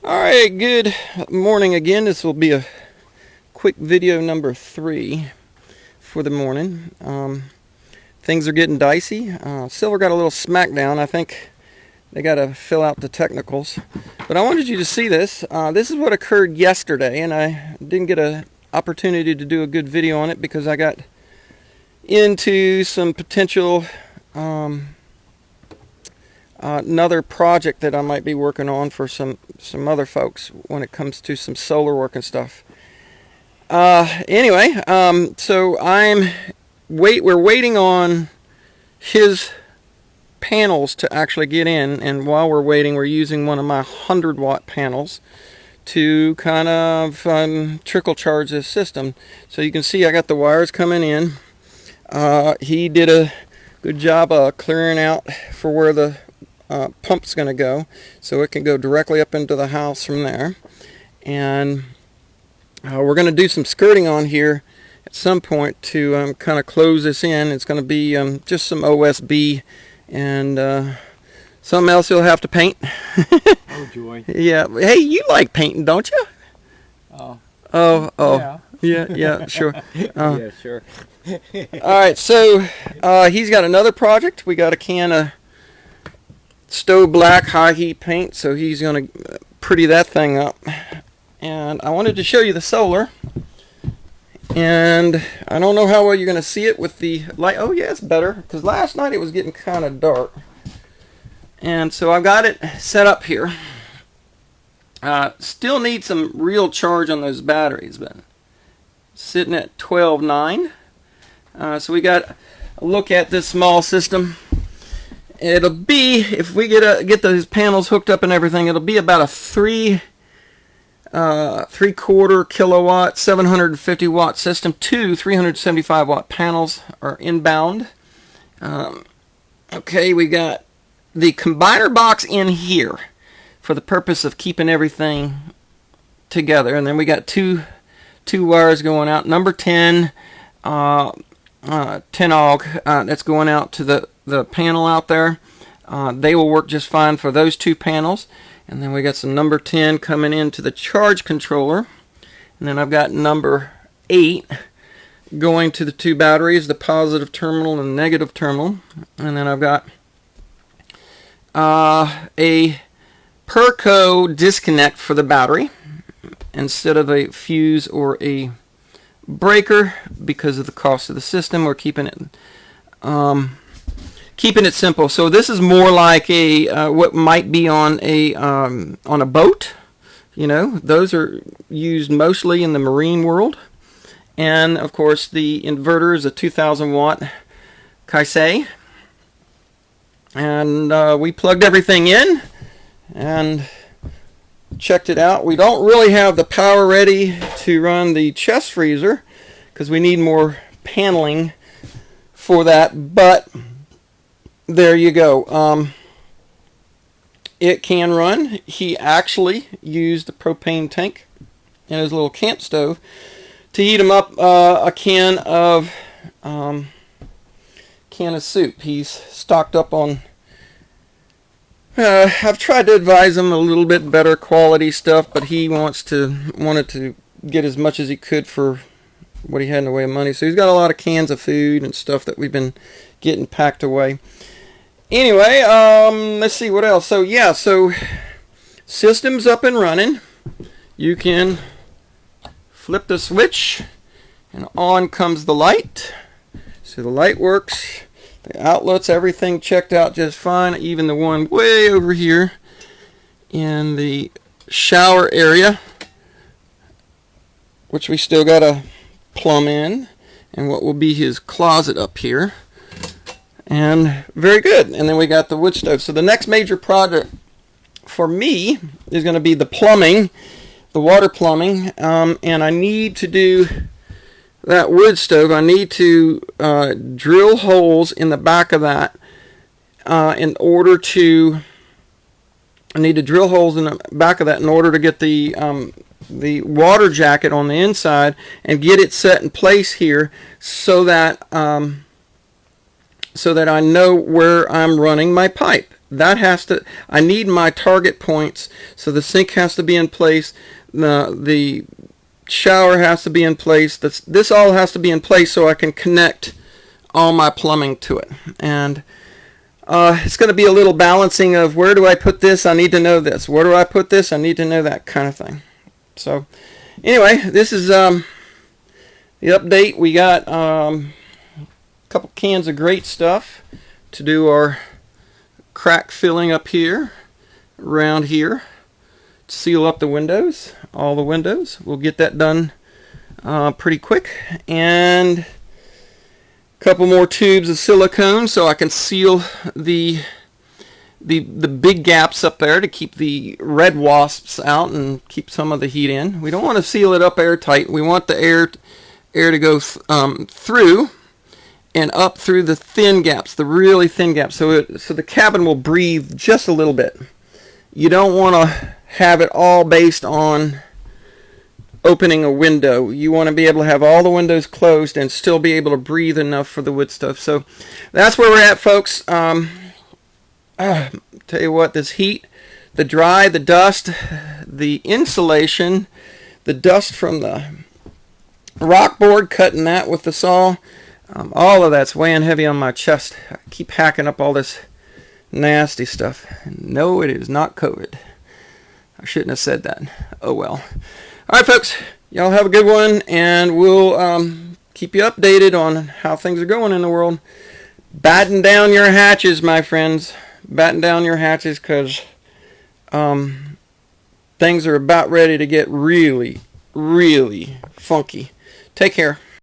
Alright, good morning again. This will be a quick video number 3 for the morning. Things are getting dicey. Silver got a little smackdown. I think they got to fill out the technicals. But I wanted you to see this. This is what occurred yesterday, and I didn't get an opportunity to do a good video on it because I got into some potential another project that I might be working on for some other folks when it comes to some solar work and stuff. Anyway, so we're waiting on his panels to actually get in, and while we're waiting, we're using one of my 100-watt panels to kind of trickle charge this system. So you can see I got the wires coming in. He did a good job of clearing out for where the pump's going to go, so it can go directly up into the house from there. And we're going to do some skirting on here at some point to kind of close this in. It's going to be just some OSB and something else you'll have to paint. Oh joy. Yeah. Hey, you like painting, don't you? Oh. Yeah, sure. Yeah, sure. Alright, so he's got another project. We got a can of Stowe Black high heat paint, so he's going to pretty that thing up. And I wanted to show you the solar, and I don't know how well you're going to see it with the light. Oh yeah, it's better, because last night it was getting kind of dark. And so I've got it set up here. Still need some real charge on those batteries, but sitting at 12.9. So we got a look at this small system. It'll be, if we get those panels hooked up and everything, it'll be about a 3/4 kilowatt, 750 watt system. 2 375 watt panels are inbound. Okay, we got the combiner box in here for the purpose of keeping everything together, and then we got two wires going out. Number 10 10-AUG that's going out to the panel out there. They will work just fine for those two panels. And then we got some number 10 coming into the charge controller. And then I've got number 8 going to the two batteries, the positive terminal and the negative terminal. And then I've got a Perco disconnect for the battery instead of a fuse or a breaker. Because of the cost of the system, we're keeping it simple. So this is more like a what might be on a boat. You know, those are used mostly in the marine world. And of course the inverter is a 2000 watt Kaisei. And we plugged everything in and checked it out. We don't really have the power ready to run the chest freezer because we need more paneling for that, but there you go. It can run. He actually used the propane tank in his little camp stove to heat him up a can of soup. He's stocked up on I've tried to advise him a little bit better quality stuff, but he wanted to get as much as he could for what he had in the way of money. So he's got a lot of cans of food and stuff that we've been getting packed away. Anyway, let's see what else. So yeah, so system's up and running. You can flip the switch and on comes the light. So the light works. The outlets, everything checked out just fine, even the one way over here in the shower area, which we still got to plumb in, and what will be his closet up here. And very good. And then we got the wood stove. So the next major project for me is going to be the plumbing, the water plumbing, and I need to do that wood stove. I need to drill holes in the back of that in order to get the water jacket on the inside and get it set in place here so that I know where I'm running my pipe. I need my target points. So the sink has to be in place. The shower has to be in place. This all has to be in place so I can connect all my plumbing to it. And it's going to be a little balancing of where do I put this? I need to know this. Where do I put this? I need to know that kind of thing. So anyway, this is the update. We got a couple cans of great stuff to do our crack filling up here, around here, to seal up the windows, all the windows. We'll get that done pretty quick. And couple more tubes of silicone so I can seal the big gaps up there to keep the red wasps out and keep some of the heat in. We don't want to seal it up airtight. We want the air to go through and up through the thin gaps, the really thin gaps, so the cabin will breathe just a little bit. You don't want to have it all based on opening a window. You want to be able to have all the windows closed and still be able to breathe enough for the wood stuff. So that's where we're at, folks. Tell you what, this heat, the dry, the dust, the insulation, the dust from the rock board, cutting that with the saw, all of that's weighing heavy on my chest. I keep hacking up all this nasty stuff. No, it is not COVID. I shouldn't have said that. Oh well. All right, folks, y'all have a good one, and we'll keep you updated on how things are going in the world. Batten down your hatches, my friends. Batten down your hatches, because things are about ready to get really, really funky. Take care.